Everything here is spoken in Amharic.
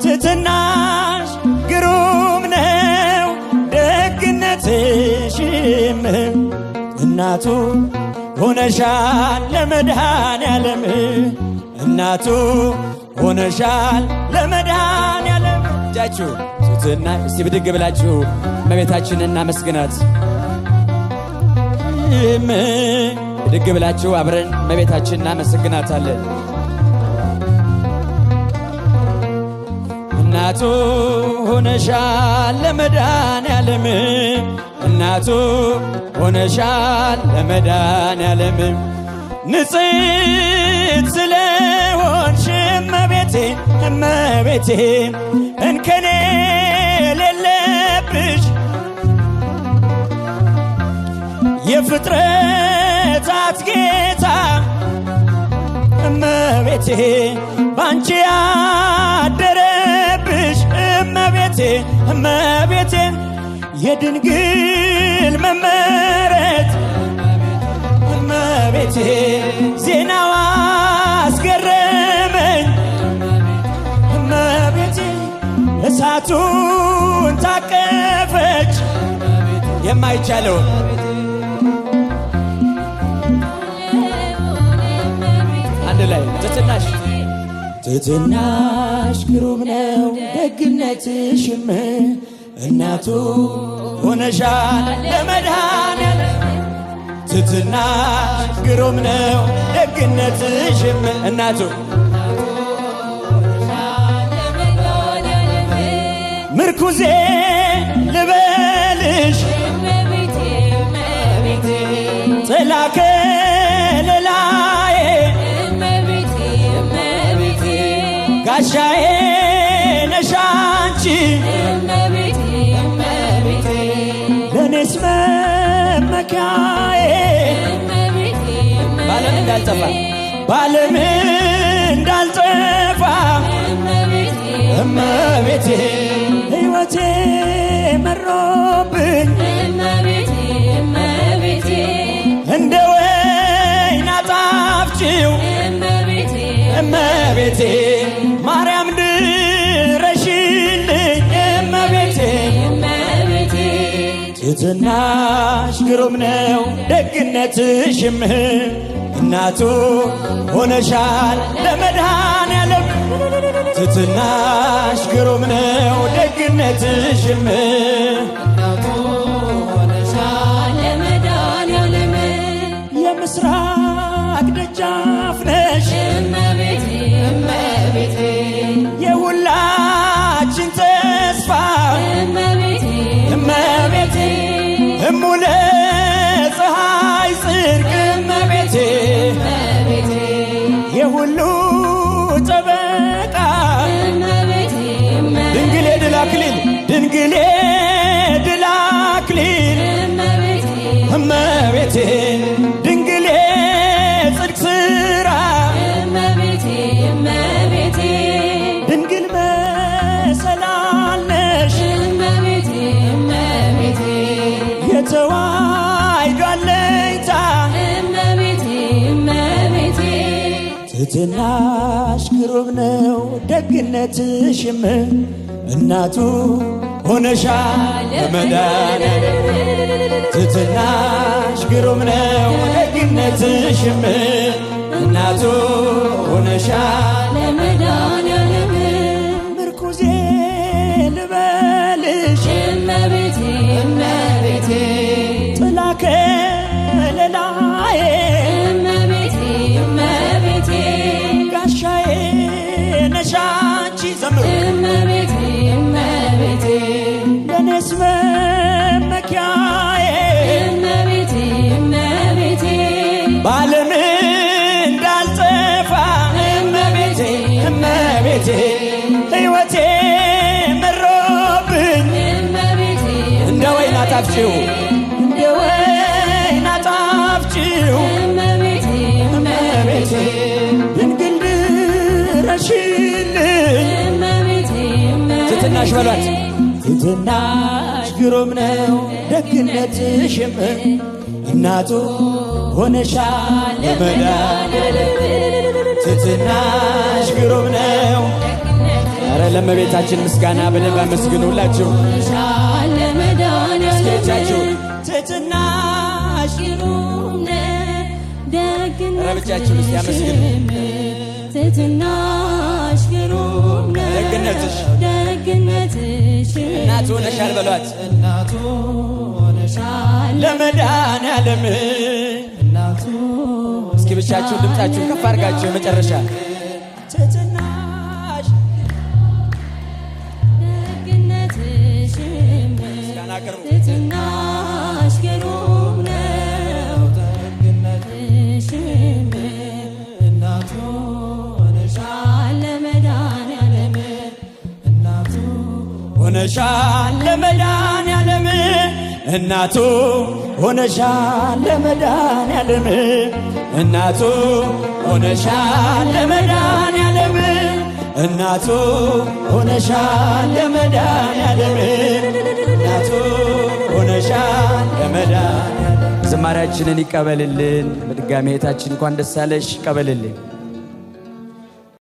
ትሕትናሽ ግሩም ነው ደግነትሽም እናቱ ሆነሻል ለመድኃኔዓለም እናቱ ሆነሻል ለመድኃኔዓለም። እጃችሁ ትሕትና እስቲ ብድግ ብላችሁ እመቤታችንን እናመስግናት። ብድግ ብላችሁ አብረን እመቤታችንን እናመሰግናታለን። እናቱ ሆነሻል ለመድኃኔዓለም እናቱ ሆነሻል ለመድኃኔዓለም ንጽሕት ስለሆንሽ እመቤቴ እመቤቴ እንከን የሌለብሽ የፍጥረታት ጌታ እመቤቴ ባንቺ ያደረብሽ እመቤቴ እመቤቴ የድንግል መመረት እመቤቴ ዜናዋ አስገረመኝ እመቤቴ እሳቱን ታቀፈች የማይቻለውን አንድ ላይ ትሕትናሽ ግሩም ነው ደግነትሽም እናቱ ሆነሻል ለመድኃኔዓለም ትሕትናሽ ግሩም ነው ደግነትሽም እናቱ ምርኩዜ ልበልሽ ጥላ ከለላዬ ጋሻዬ ነሽ አንቺ ለኔስ መመኪያዬ ባለም እንዳልጠፋ ባለም እንዳልጠፋ እመቤቴ ሕይወቴ መሮብኝ እንደ ወይን አጣፍጭው እመቤቴ ማርያም ድረሽልኝ እመቤቴ ትሕትናሽ ግሩም ነው ደግነትሽም እናቱ ሆነሻል ለመድኃኔዓለም ትሕትናሽ ግሩም ነው ደግነትሽም እናቱ ሆነሻል ለመድኃኔዓለም የምስራቅ ደጃፍ ነሽ እመቤቴ እመቤቴ የሁላችን ተስፋ እመቤቴ እመቤቴ እሙለ ፀሐይ ጽድቅ እመቤቴ እመቤቴ የሁሉ ጠበቃ እመቤቴ ድንግሌ ድል አክሊል ድንግሌ ድል አክሊል እመቤቴ እመቤቴ ድንግሌ ጽድቅ ሥራ እመቤቴ እመቤቴ ድንግል መሰላል ነሽ እመቤቴ እመቤቴ የተዋሕዶ አለኝታ እመቤቴ እመቤቴ ትሕትናሽ ግሩም ነው ደግነትሽም እናቱ ሆነሻል ለመድኃኔዓለም ትሕትናሽ ግሩም ነው ደግነትሽም እናቱ ሆነሻል ለመድኃኔዓለም ምርኩዜ ልበልሽ እመቤቴ እመቤቴ ጥላ ከለላዬ እመቤቴ እመቤቴ ጋሻዬ ነሽ አንቺ ዘምሩ እመቤቴ እመቤቴ ለኔስ መመኪያዬ እመቤቴ እመቤቴ ባለም እንዳልጠፋ እመቤቴ እመቤቴ ሕይወቴ መሮብኝ እመቤቴ እንደ ወይን አጣፍጭው እንደ ወይን አጣፍጭው እመቤቴ እመቤቴ ድንግል ድረሽልኝ እመቤቴ ትሕትናሽ በሏት ትሕትናሽ ግሩም ነው ደግነትሽም እናቱ ሆነሻል ለመድኃኔዓለም ትትናሽ ግሩም ነው። ኧረ ለእመቤታችን ምስጋና በደንብ አመስግኑ ሁላችሁ። እስኪቻችሁ ትትናሽ ግሩም ነው። ኧረ ብቻችሁን እስኪ አመስግኑ። ትትናሽ ግሩም ነው። ደግነትሽ እናቱ ሆነሻል በሏት። እናቱ ሆነሻል ለመድኃኔዓለም እናቱ። እስኪ ብቻችሁን ድምፃችሁን ከፍ አድርጋችሁ የመጨረሻ ትትናሽ ደግነትሽም ትትናሽ ግሩም ነው። ደግነትሽም እናቱ ሆነሻል ለመድኃኔዓለም እናቱ ሆነሻል ለመድኃኔዓለም እናቱ ሆነሻል ለመድኃኔዓለም እናቱ ሆነሻል ለመድኃኔዓለም እናቱ ሆነሻል ለመድኃኔዓለም እናቱ ሆነሻል ለመድኃኔዓለም። ዝማሬያችንን ይቀበልልን። በድጋሚ እህታችን እንኳን ደስ አለሽ ይቀበልልን።